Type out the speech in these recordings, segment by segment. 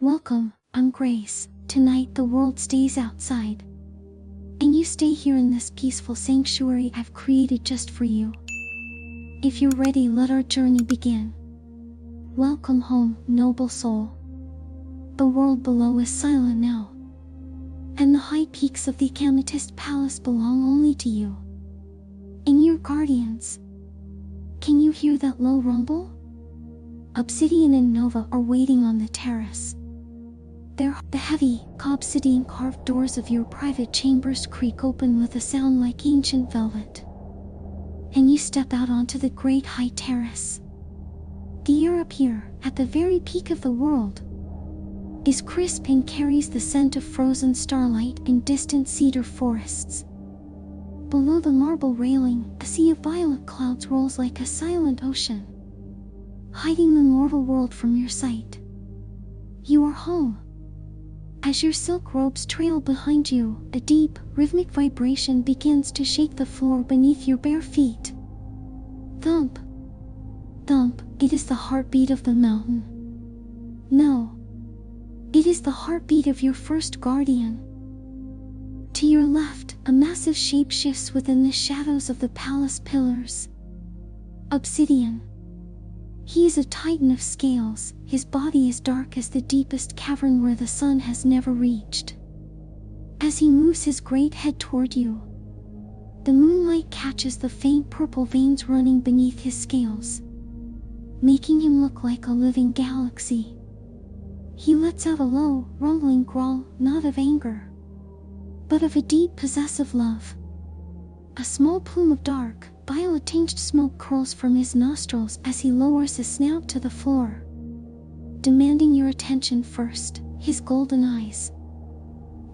Welcome, I'm Grace. Tonight the world stays outside, and you stay here in this peaceful sanctuary I've created just for you. If you're ready, let our journey begin. Welcome home, noble soul. The world below is silent now, and the high peaks of the Amethyst Palace belong only to you and your guardians. Can you hear that low rumble? Obsidian and Nova are waiting on the terrace. The heavy, obsidian carved doors of your private chambers creak open with a sound like ancient velvet, and you step out onto the great high terrace. The air up here, at the very peak of the world, is crisp and carries the scent of frozen starlight and distant cedar forests. Below the marble railing, a sea of violet clouds rolls like a silent ocean, hiding the mortal world from your sight. You are home. As your silk robes trail behind you, a deep, rhythmic vibration begins to shake the floor beneath your bare feet. Thump, thump, it is the heartbeat of the mountain. No, it is the heartbeat of your first guardian. To your left, a massive shape shifts within the shadows of the palace pillars. Obsidian. He is a titan of scales. His body is dark as the deepest cavern where the sun has never reached. As he moves his great head toward you, the moonlight catches the faint purple veins running beneath his scales, making him look like a living galaxy. He lets out a low, rumbling growl, not of anger, but of a deep, possessive love. A small plume of dark, violet-tinged smoke curls from his nostrils as he lowers his snout to the floor, demanding your attention first. His golden eyes,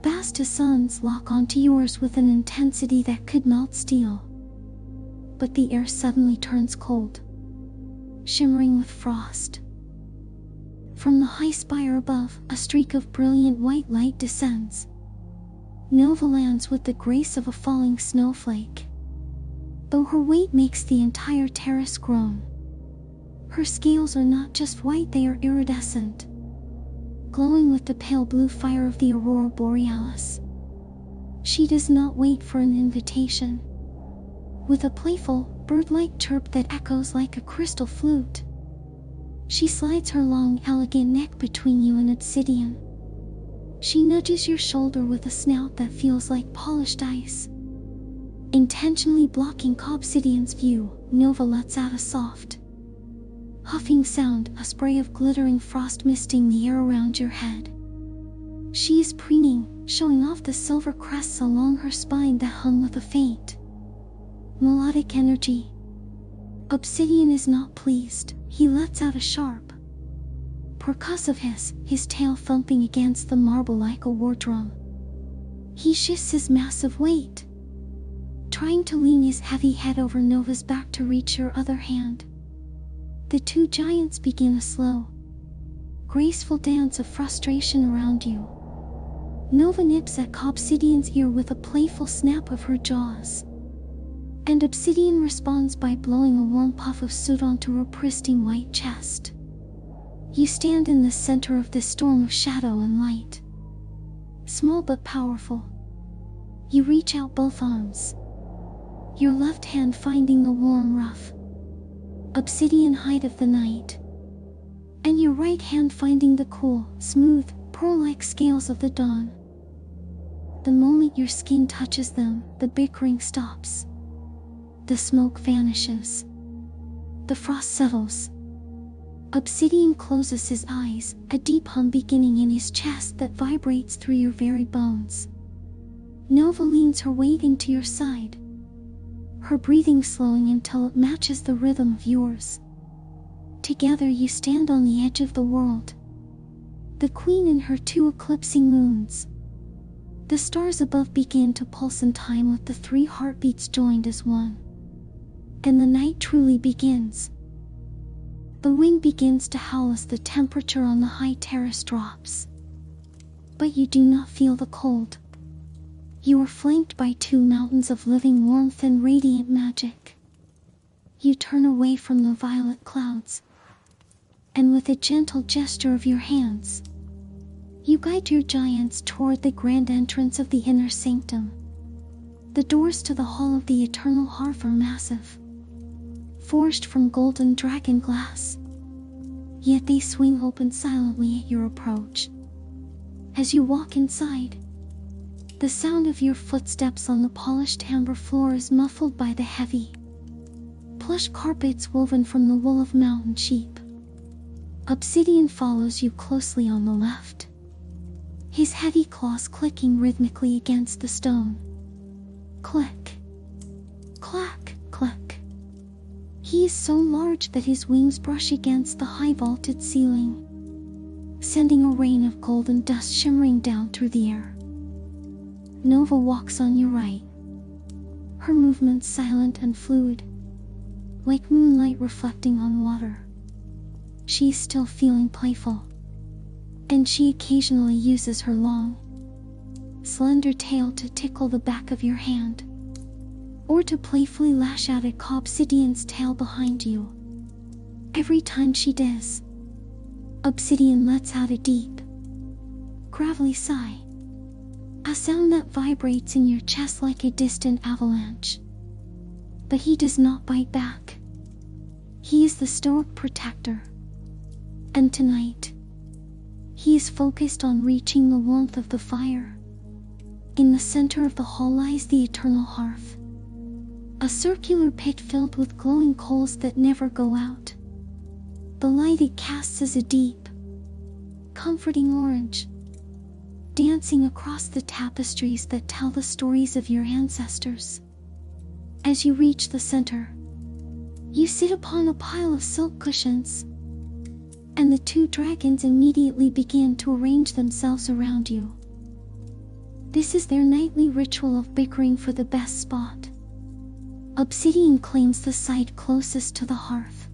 vast as suns, lock onto yours with an intensity that could melt steel. But the air suddenly turns cold, shimmering with frost. From the high spire above, a streak of brilliant white light descends. Nova lands with the grace of a falling snowflake, though her weight makes the entire terrace groan. Her scales are not just white, they are iridescent, glowing with the pale blue fire of the aurora borealis. She does not wait for an invitation. With a playful, bird-like chirp that echoes like a crystal flute, she slides her long, elegant neck between you and Obsidian. She nudges your shoulder with a snout that feels like polished ice. Intentionally blocking Obsidian's view, Nova lets out a soft, huffing sound, a spray of glittering frost misting the air around your head. She is preening, showing off the silver crests along her spine that hung with a faint, melodic energy. Obsidian is not pleased. He lets out a sharp, percussive hiss, his tail thumping against the marble like a war drum. He shifts his massive weight, trying to lean his heavy head over Nova's back to reach your other hand. The two giants begin a slow, graceful dance of frustration around you. Nova nips at Obsidian's ear with a playful snap of her jaws, and Obsidian responds by blowing a warm puff of soot onto her pristine white chest. You stand in the center of this storm of shadow and light. Small but powerful, you reach out both arms, your left hand finding the warm, rough, obsidian hide of the night, and your right hand finding the cool, smooth, pearl-like scales of the dawn. The moment your skin touches them, the bickering stops. The smoke vanishes. The frost settles. Obsidian closes his eyes, a deep hum beginning in his chest that vibrates through your very bones. Nova leans her weight into your side, her breathing slowing until it matches the rhythm of yours. Together you stand on the edge of the world, the queen and her two eclipsing moons. The stars above begin to pulse in time with the three heartbeats joined as one, and the night truly begins. The wind begins to howl as the temperature on the high terrace drops, but you do not feel the cold. You are flanked by two mountains of living warmth and radiant magic. You turn away from the violet clouds, and with a gentle gesture of your hands, You guide your giants toward the grand entrance of the inner sanctum. The doors to the Hall of the Eternal Hearth are massive, forged from golden dragon glass, yet they swing open silently at your approach. As you walk inside, the sound of your footsteps on the polished amber floor is muffled by the heavy, plush carpets woven from the wool of mountain sheep. Obsidian follows you closely on the left, his heavy claws clicking rhythmically against the stone. Click, clack, click. He is so large that his wings brush against the high vaulted ceiling, sending a rain of golden dust shimmering down through the air. Nova walks on your right, her movements silent and fluid, like moonlight reflecting on water. She is still feeling playful, and she occasionally uses her long, slender tail to tickle the back of your hand, or to playfully lash out at Obsidian's tail behind you. Every time she does, Obsidian lets out a deep, gravelly sigh, a sound that vibrates in your chest like a distant avalanche. But he does not bite back. He is the stoic protector, and tonight, he is focused on reaching the warmth of the fire. In the center of the hall lies the eternal hearth, a circular pit filled with glowing coals that never go out. The light it casts is a deep, comforting orange, dancing across the tapestries that tell the stories of your ancestors. As you reach the center, you sit upon a pile of silk cushions, and the two dragons immediately begin to arrange themselves around you. This is their nightly ritual of bickering for the best spot. Obsidian claims the side closest to the hearth,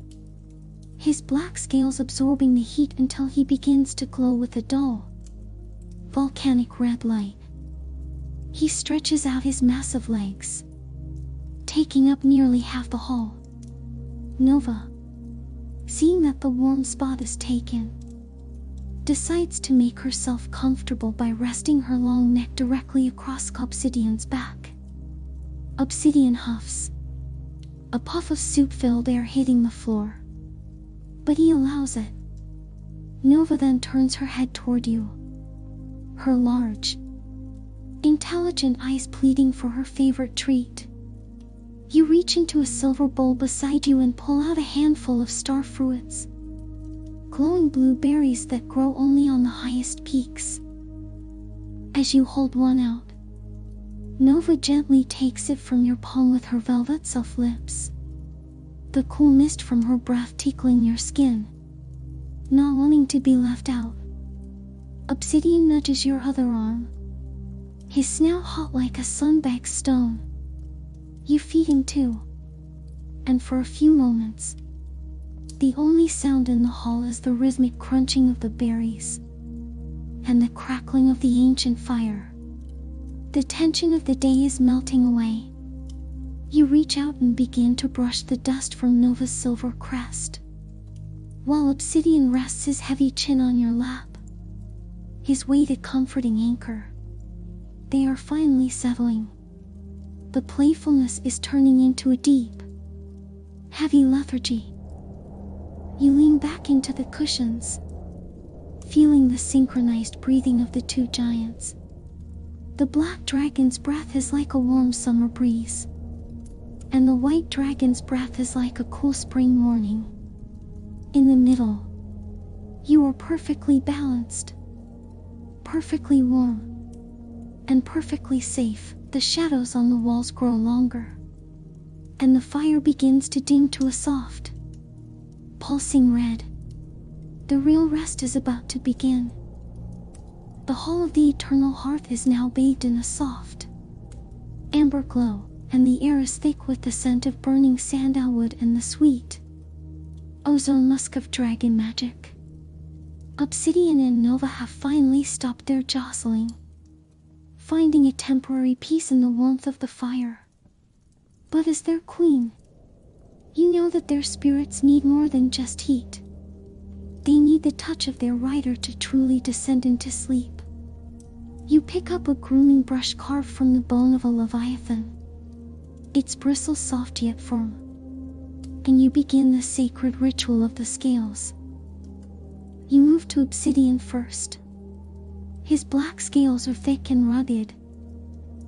his black scales absorbing the heat until he begins to glow with a dull, volcanic red light. He stretches out his massive legs, taking up nearly half the hall. Nova, seeing that the warm spot is taken, decides to make herself comfortable by resting her long neck directly across Obsidian's back. Obsidian huffs, a puff of soup-filled air hitting the floor, but he allows it. Nova then turns her head toward you, her large, intelligent eyes pleading for her favorite treat. You reach into a silver bowl beside you and pull out a handful of star fruits, glowing blueberries that grow only on the highest peaks. As you hold one out, Nova gently takes it from your palm with her velvet soft lips, the cool mist from her breath tickling your skin. Not wanting to be left out, Obsidian nudges your other arm, his snout hot like a sun-baked stone. You feed him too, and for a few moments, the only sound in the hall is the rhythmic crunching of the berries and the crackling of the ancient fire. The tension of the day is melting away. You reach out and begin to brush the dust from Nova's silver crest, while Obsidian rests his heavy chin on your lap, his weight a comforting anchor. They are finally settling. The playfulness is turning into a deep, heavy lethargy. You lean back into the cushions, feeling the synchronized breathing of the two giants. The black dragon's breath is like a warm summer breeze, and the white dragon's breath is like a cool spring morning. In the middle, you are perfectly balanced, perfectly warm, and perfectly safe. The shadows on the walls grow longer, and the fire begins to dim to a soft, pulsing red. The real rest is about to begin. The hall of the eternal hearth is now bathed in a soft, amber glow, and the air is thick with the scent of burning sandalwood and the sweet, ozone musk of dragon magic. Obsidian and Nova have finally stopped their jostling, finding a temporary peace in the warmth of the fire. But as their queen, you know that their spirits need more than just heat. They need the touch of their rider to truly descend into sleep. You pick up a grooming brush carved from the bone of a leviathan. Its bristles soft yet firm. And you begin the sacred ritual of the scales. You move to obsidian first. His black scales are thick and rugged,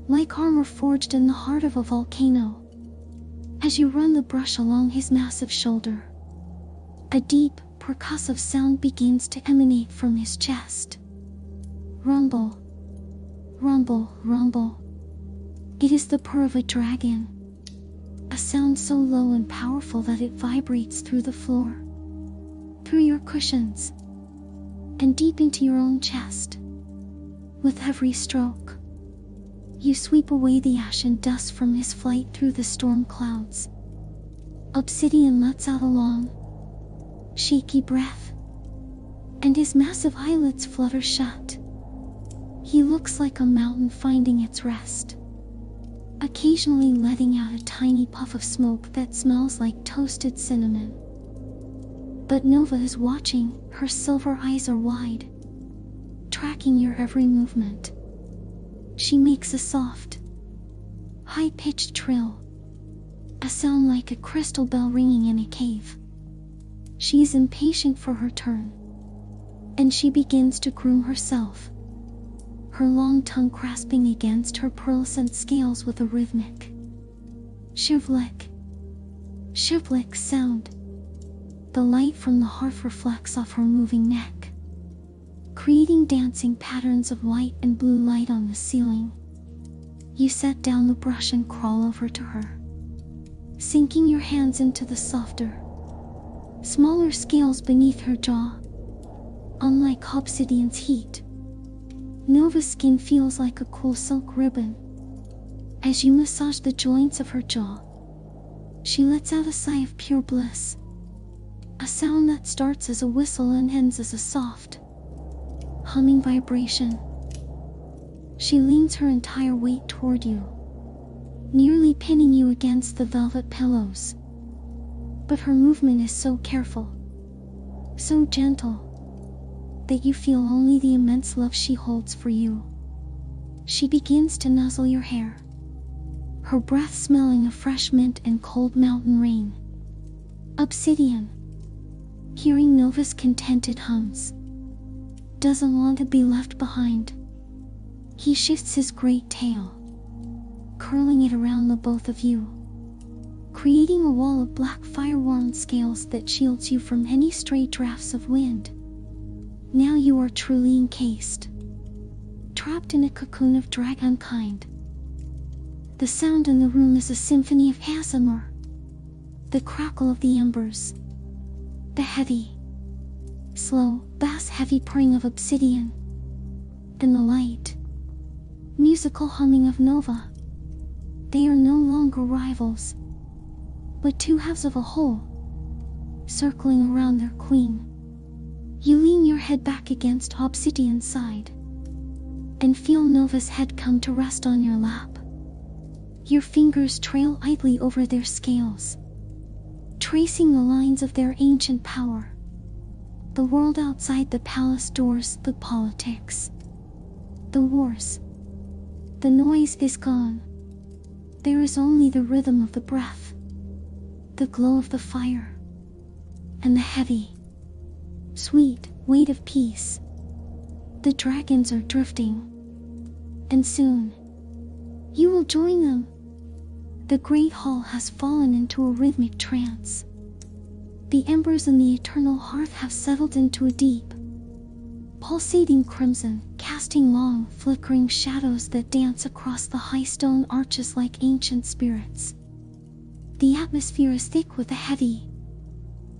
like armor forged in the heart of a volcano. As you run the brush along his massive shoulder, a deep, percussive sound begins to emanate from his chest. Rumble, rumble, rumble. It is the purr of a dragon, a sound so low and powerful that it vibrates through the floor, through your cushions, and deep into your own chest. With every stroke, you sweep away the ash and dust from his flight through the storm clouds. Obsidian lets out a long, shaky breath, and his massive eyelids flutter shut. He looks like a mountain finding its rest, occasionally letting out a tiny puff of smoke that smells like toasted cinnamon. But Nova is watching. Her silver eyes are wide, tracking your every movement. She makes a soft, high-pitched trill, a sound like a crystal bell ringing in a cave. She is impatient for her turn, and she begins to groom herself, her long tongue grasping against her pearlescent scales with a rhythmic shivlick, shivlick sound. The light from the hearth reflects off her moving neck, creating dancing patterns of white and blue light on the ceiling. You set down the brush and crawl over to her, sinking your hands into the softer, smaller scales beneath her jaw. Unlike obsidian's heat, Nova's skin feels like a cool silk ribbon. As you massage the joints of her jaw, she lets out a sigh of pure bliss, a sound that starts as a whistle and ends as a soft, humming vibration. She leans her entire weight toward you, nearly pinning you against the velvet pillows. But her movement is so careful, so gentle, that you feel only the immense love she holds for you. She begins to nuzzle your hair, her breath smelling of fresh mint and cold mountain rain. Obsidian, hearing Nova's contented hums, doesn't want to be left behind. He shifts his great tail, curling it around the both of you, creating a wall of black fire-warmed scales that shields you from any stray drafts of wind. Now you are truly encased, trapped in a cocoon of dragonkind. The sound in the room is a symphony of ASMR, the crackle of the embers, the heavy, slow, bass-heavy purring of obsidian, and the light, musical humming of Nova. They are no longer rivals, but two halves of a whole, circling around their queen. You lean your head back against obsidian's side, and feel Nova's head come to rest on your lap. Your fingers trail idly over their scales, tracing the lines of their ancient power. The world outside the palace doors, the politics, the wars, the noise is gone. There is only the rhythm of the breath, the glow of the fire, and the heavy, sweet weight of peace. The dragons are drifting, and soon you will join them. The great hall has fallen into a rhythmic trance. The embers in the eternal hearth have settled into a deep, pulsating crimson, casting long, flickering shadows that dance across the high stone arches like ancient spirits. The atmosphere is thick with a heavy,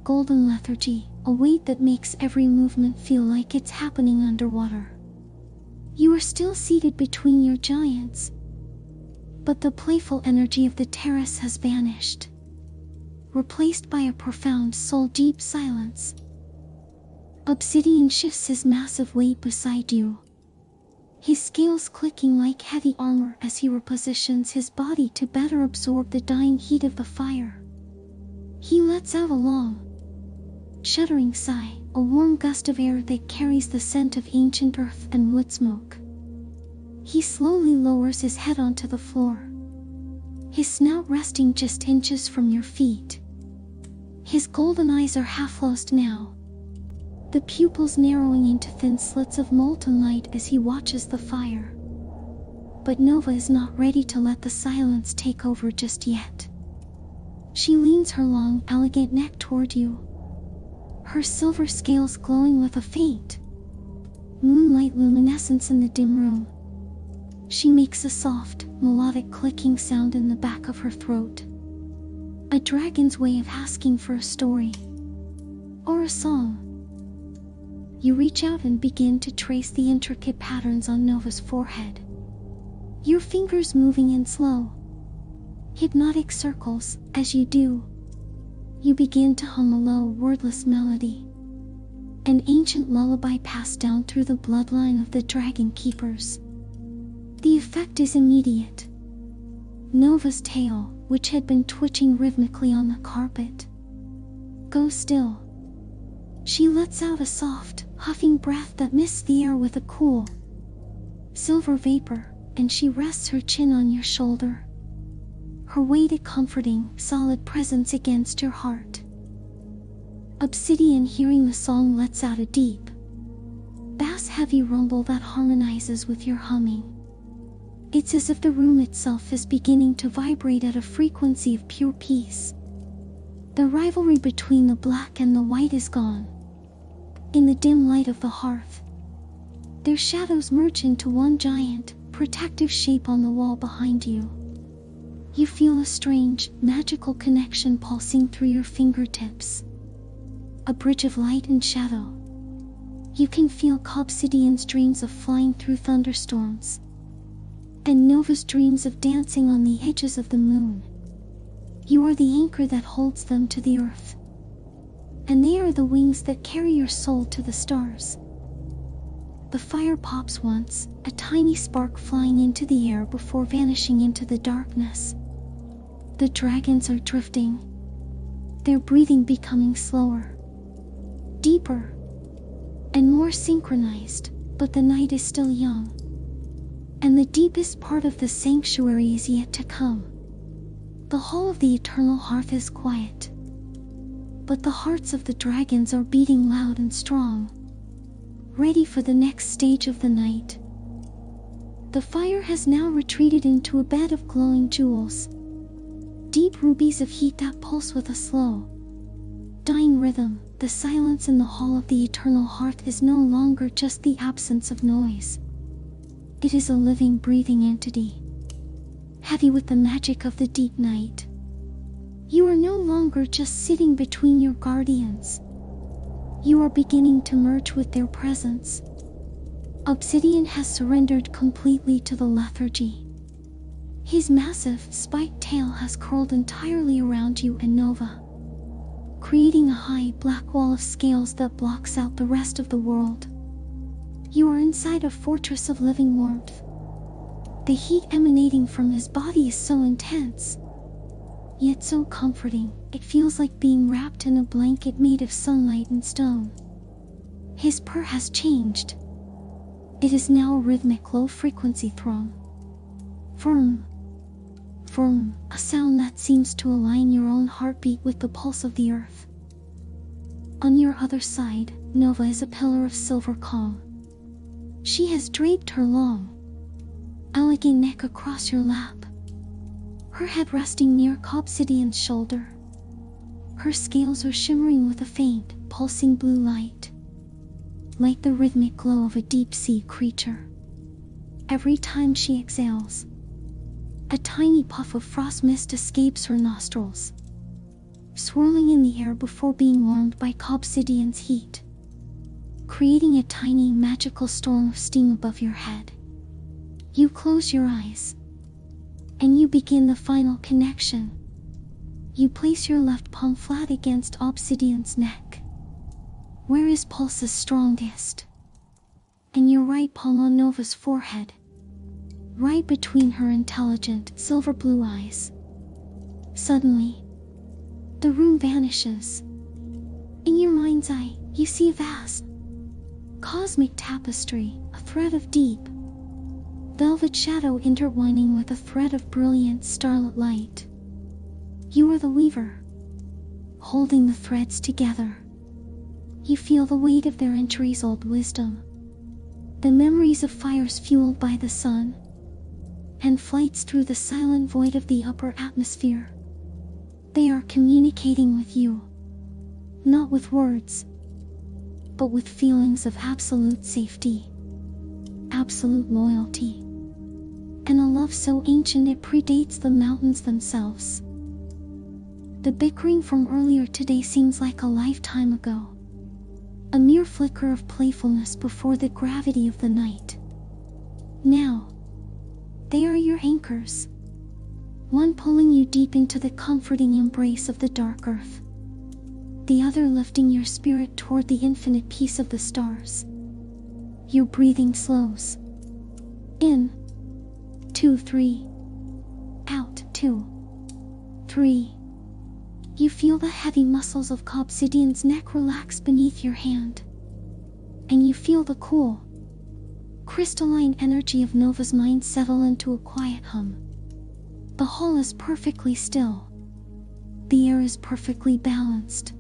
golden lethargy, a weight that makes every movement feel like it's happening underwater. You are still seated between your giants, but the playful energy of the terrace has vanished, replaced by a profound soul-deep silence. Obsidian shifts his massive weight beside you, his scales clicking like heavy armor as he repositions his body to better absorb the dying heat of the fire. He lets out a long, shuddering sigh, a warm gust of air that carries the scent of ancient earth and wood smoke. He slowly lowers his head onto the floor, his snout resting just inches from your feet. His golden eyes are half closed now, the pupils narrowing into thin slits of molten light as he watches the fire. But Nova is not ready to let the silence take over just yet. She leans her long, elegant neck toward you, her silver scales glowing with a faint moonlight luminescence in the dim room. She makes a soft, melodic clicking sound in the back of her throat, a dragon's way of asking for a story or a song. You reach out and begin to trace the intricate patterns on Nova's forehead, your fingers moving in slow, hypnotic circles. As you do, you begin to hum a low, wordless melody, an ancient lullaby passed down through the bloodline of the dragon keepers. The effect is immediate. Nova's tail, which had been twitching rhythmically on the carpet, goes still. She lets out a soft, huffing breath that mists the air with a cool, silver vapor, and she rests her chin on your shoulder, her weighted, comforting, solid presence against your heart. Obsidian, hearing the song, lets out a deep, bass-heavy rumble that harmonizes with your humming. It's as if the room itself is beginning to vibrate at a frequency of pure peace. The rivalry between the black and the white is gone. In the dim light of the hearth, their shadows merge into one giant, protective shape on the wall behind you. You feel a strange, magical connection pulsing through your fingertips, a bridge of light and shadow. You can feel Obsidian's dreams of flying through thunderstorms, and Nova's dreams of dancing on the edges of the moon. You are the anchor that holds them to the earth, and they are the wings that carry your soul to the stars. The fire pops once, a tiny spark flying into the air before vanishing into the darkness. The dragons are drifting, their breathing becoming slower, deeper, and more synchronized. But the night is still young, and the deepest part of the sanctuary is yet to come. The hall of the eternal hearth is quiet, but the hearts of the dragons are beating loud and strong, ready for the next stage of the night. The fire has now retreated into a bed of glowing jewels, deep rubies of heat that pulse with a slow, dying rhythm. The silence in the hall of the eternal hearth is no longer just the absence of noise. It is a living, breathing entity, heavy with the magic of the deep night. You are no longer just sitting between your guardians. You are beginning to merge with their presence. Obsidian has surrendered completely to the lethargy. His massive, spiked tail has curled entirely around you and Nova, creating a high, black wall of scales that blocks out the rest of the world. You are inside a fortress of living warmth. The heat emanating from his body is so intense, yet so comforting. It feels like being wrapped in a blanket made of sunlight and stone. His purr has changed. It is now a rhythmic, low-frequency thrum. Thrum. Thrum, a sound that seems to align your own heartbeat with the pulse of the earth. On your other side, Nova is a pillar of silver calm. She has draped her long, elegant neck across your lap, her head resting near Obsidian's shoulder. Her scales are shimmering with a faint, pulsing blue light, like the rhythmic glow of a deep-sea creature. Every time she exhales, a tiny puff of frost mist escapes her nostrils, swirling in the air before being warmed by Obsidian's heat, creating a tiny, magical storm of steam above your head. You close your eyes, and you begin the final connection. You place your left palm flat against Obsidian's neck, where his pulse is strongest, and your right palm on Nova's forehead, right between her intelligent, silver blue eyes. Suddenly, the room vanishes. In your mind's eye, You see a vast, cosmic tapestry, a thread of deep, velvet shadow intertwining with a thread of brilliant starlit light. You are the weaver, holding the threads together. You feel the weight of their centuries-old wisdom, the memories of fires fueled by the sun, and flights through the silent void of the upper atmosphere. They are communicating with you, not with words, but with feelings of absolute safety, absolute loyalty, and a love so ancient it predates the mountains themselves. The bickering from earlier today seems like a lifetime ago, a mere flicker of playfulness before the gravity of the night. Now, they are your anchors, one pulling you deep into the comforting embrace of the dark earth, the other lifting your spirit toward the infinite peace of the stars. Your breathing slows. In, 2, 3. Out, 2, 3. You feel the heavy muscles of obsidian's neck relax beneath your hand, and you feel the cool, crystalline energy of Nova's mind settle into a quiet hum. The hall is perfectly still. The air is perfectly balanced.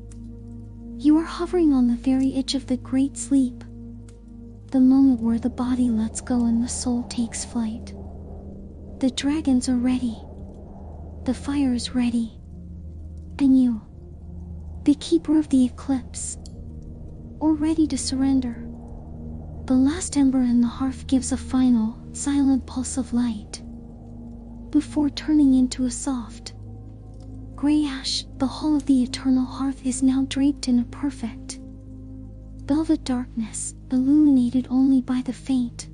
You are hovering on the very edge of the great sleep, the moment where the body lets go and the soul takes flight. The dragons are ready. The fire is ready. And you, the keeper of the eclipse, are ready to surrender. The last ember in the hearth gives a final, silent pulse of light, before turning into a soft, gray ash. The hall of the eternal hearth is now draped in a perfect, velvet darkness, illuminated only by the faint,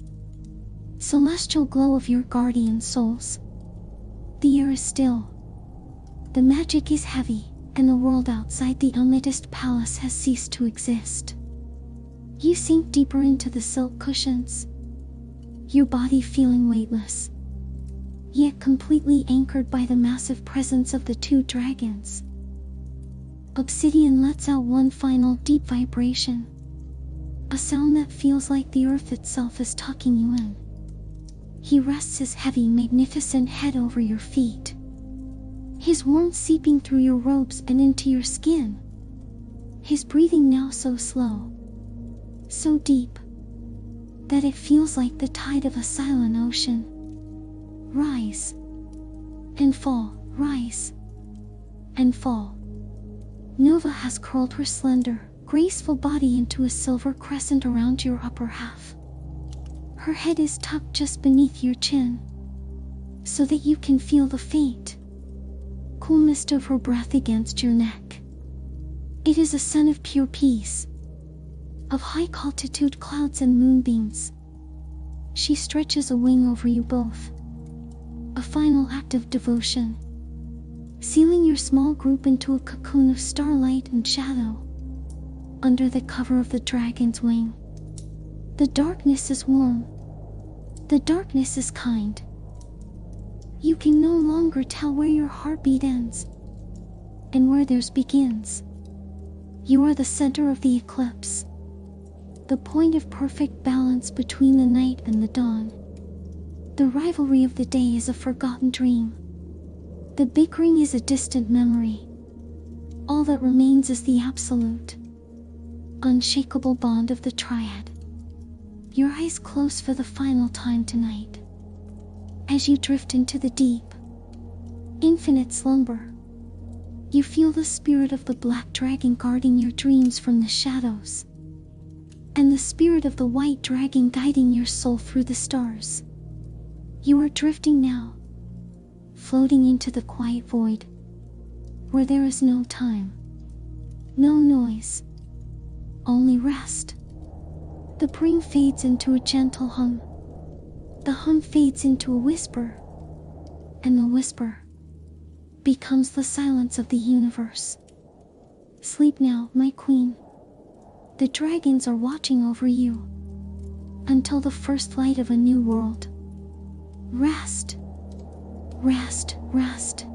celestial glow of your guardian souls. The air is still. The magic is heavy, and the world outside the amethyst palace has ceased to exist. You sink deeper into the silk cushions, your body feeling weightless, yet completely anchored by the massive presence of the two dragons. Obsidian lets out one final deep vibration, a sound that feels like the earth itself is tucking you in. He rests his heavy, magnificent head over your feet, his warmth seeping through your robes and into your skin. His breathing now so slow, so deep, that it feels like the tide of a silent ocean. Rise and fall, rise and fall. Nova has curled her slender, graceful body into a silver crescent around your upper half. Her head is tucked just beneath your chin, so that you can feel the faint, cool mist of her breath against your neck. It is a sun of pure peace, of high-altitude clouds and moonbeams. She stretches a wing over you both, a final act of devotion, sealing your small group into a cocoon of starlight and shadow, under the cover of the dragon's wing. The darkness is warm. The darkness is kind. You can no longer tell where your heartbeat ends and where theirs begins. You are the center of the eclipse, the point of perfect balance between the night and the dawn. The rivalry of the day is a forgotten dream. The bickering is a distant memory. All that remains is the absolute, unshakable bond of the triad. Your eyes close for the final time tonight, as you drift into the deep, infinite slumber. You feel the spirit of the black dragon guarding your dreams from the shadows, and the spirit of the white dragon guiding your soul through the stars. You are drifting now, floating into the quiet void, where there is no time, no noise, only rest. The pring fades into a gentle hum. The hum fades into a whisper, and the whisper becomes the silence of the universe. Sleep now, my queen. The dragons are watching over you until the first light of a new world. Rest, rest, rest.